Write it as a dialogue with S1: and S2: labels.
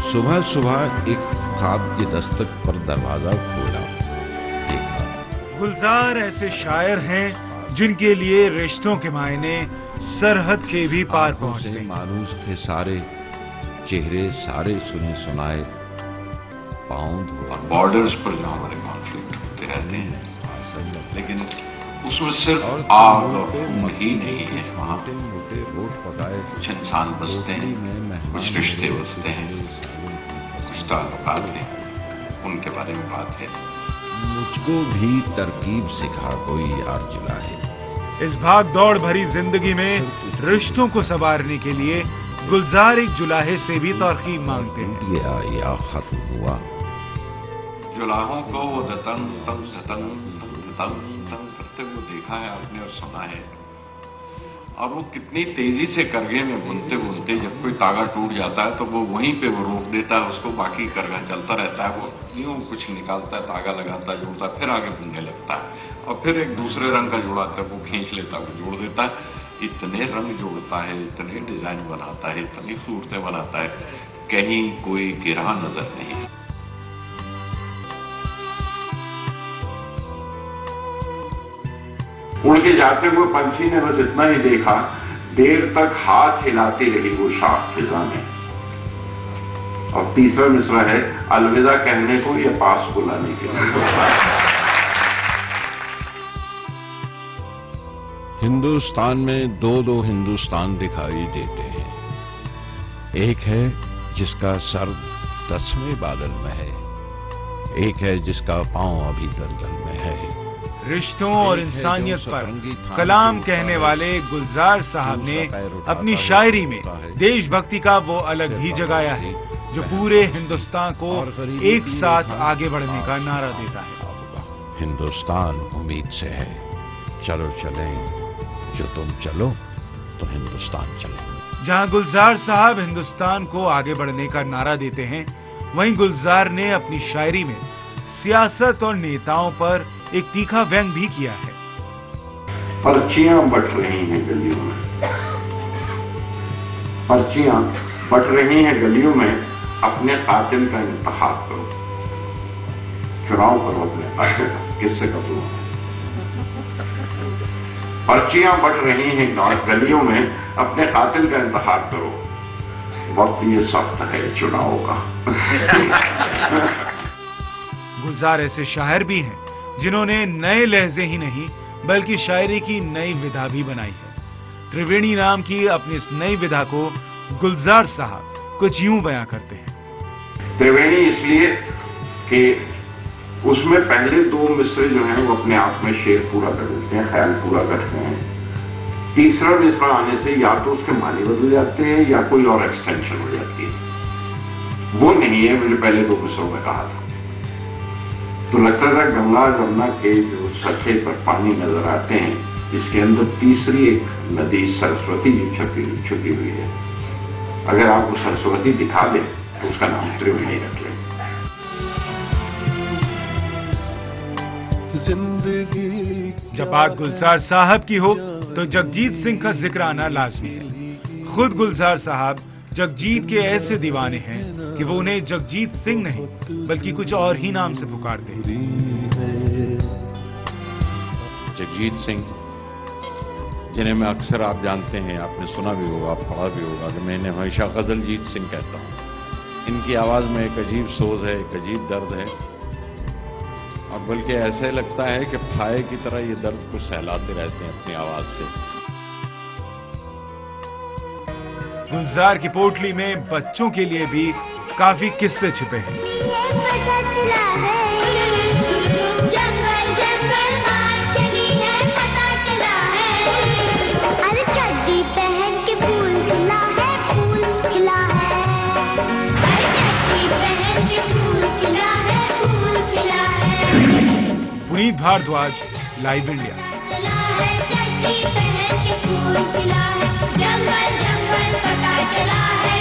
S1: सुबह सुबह एक ख्वाब की दस्तक पर दरवाजा खोला, देखा
S2: गुलजार ऐसे शायर हैं जिनके लिए रिश्तों के मायने सरहद के भी पार पहुंचते हैं।
S1: मानूस थे सारे, चेहरे सारे सुने सुनाए, पाँव धोए।
S3: बॉर्डर्स पर जो हमारे कॉन्फ्लिक्ट होते रहते हैं, लेकिन उसमें सिर्फ आग और खून ही नहीं है, वहाँ
S1: मोटे रोट पकाए,
S3: कुछ इंसान बसते हैं, कुछ रिश्ते बसते हैं, कुछ ताल्लुकात हैं, उनके बारे में बात है।
S1: मुझको भी तरकीब सिखा कोई यार जुलाए।
S2: इस भाग दौड़ भरी जिंदगी में रिश्तों को संवारने के लिए गुलजार एक जुलाहे से भी तरकीब मांगते हैं।
S1: गया या खत्म हुआ।
S3: जुलाहों को वो दतंग तंग दतंग तंग दतंग तंग करते हुए देखा है आपने और सुना है, और वो कितनी तेजी से करगे में बुनते बुनते जब कोई तागा टूट जाता है तो वो वहीं पे वो रोक देता है उसको, बाकी करगा चलता रहता है। वो यूं कुछ निकालता है, तागा लगाता है, जोड़ता है, फिर आगे बुनने लगता है, और फिर एक दूसरे रंग का जोड़ाता है, वो खींच लेता है, वो जोड़ देता है। इतने रंग जोड़ता है, इतने डिजाइन बनाता है, इतनी सूरतें बनाता है, कहीं कोई गिरह नजर नहीं। उड़ के जाते हुए पंछी ने बस इतना ही देखा, देर तक हाथ हिलाती रही वो शाख फिजा में। और तीसरा मिसरा है अलविदा कहने को या पास बुलाने के लिए।
S1: हिंदुस्तान में दो दो हिंदुस्तान दिखाई देते हैं। एक है जिसका सर 10वें बादल में है, एक है जिसका पांव अभी दलदल में है।
S2: रिश्तों और इंसानियत पर कलाम कहने वाले गुलजार साहब ने अपनी शायरी में देशभक्ति का वो अलग ही जगाया है जो पूरे हिंदुस्तान को एक साथ आगे बढ़ने का नारा देता है।
S1: हिंदुस्तान उम्मीद से है, चलो चलें, जो तुम चलो तो हिंदुस्तान चले।
S2: जहां गुलजार साहब हिंदुस्तान को आगे बढ़ने का नारा देते हैं, वहीं गुलजार ने अपनी शायरी में सियासत और नेताओं पर एक तीखा व्यंग भी किया है।
S3: पर्चियां बट रही हैं गलियों में, पर्चियां बट रही हैं गलियों में, अपने कातिल का इंतखाब करो। चुनाव करो अपने कातिल का, किससे करो। पर्चियां बट रही हैं गलियों में, अपने कातिल का इंतखाब करो। वक्त ये सख्त है चुनाव का।
S2: गुलजार ऐसे शायर भी हैं जिन्होंने नए लहजे ही नहीं बल्कि शायरी की नई विधा भी बनाई है। त्रिवेणी नाम की अपनी इस नई विधा को गुलजार साहब कुछ यूं बयां करते हैं।
S3: त्रिवेणी इसलिए कि उसमें पहले दो मिसरे जो हैं वो अपने आप में शेर पूरा कर देते हैं, ख्याल पूरा करते हैं। तीसरा मिसरा आने से या तो उसके मानी बदल जाते हैं या कोई और एक्सटेंशन हो जाती है। वो नहीं है, मुझे पहले दो मिसरों में कहा था तो लगता था गंगा जमुना के जो सतह पर पानी नजर आते हैं, इसके अंदर तीसरी एक नदी सरस्वती छुपी हुई है। अगर आप वो सरस्वती दिखा दें तो उसका नाम त्रिवेणी रख लें।
S2: जब बात गुलजार साहब की हो तो जगजीत सिंह का जिक्र आना लाजमी है। खुद गुलजार साहब जगजीत के ऐसे दीवाने हैं कि वो उन्हें जगजीत सिंह नहीं बल्कि कुछ और ही नाम से पुकारते हैं।
S4: जगजीत सिंह, जिन्हें मैं अक्सर आप जानते हैं, आपने सुना भी होगा, पढ़ा भी होगा कि मैं इन्हें हमेशा गजलजीत सिंह कहता हूँ। इनकी आवाज में एक अजीब सोज है, एक अजीब दर्द है, और बल्कि ऐसे लगता है कि फाये की तरह ये दर्द को सहलाते रहते हैं अपनी आवाज से।
S2: गुलजार की पोटली में बच्चों के लिए भी काफी किस्से छिपे हैं। Puneet Bhardwaj, live India.
S5: जंगल जंगल पता चला है,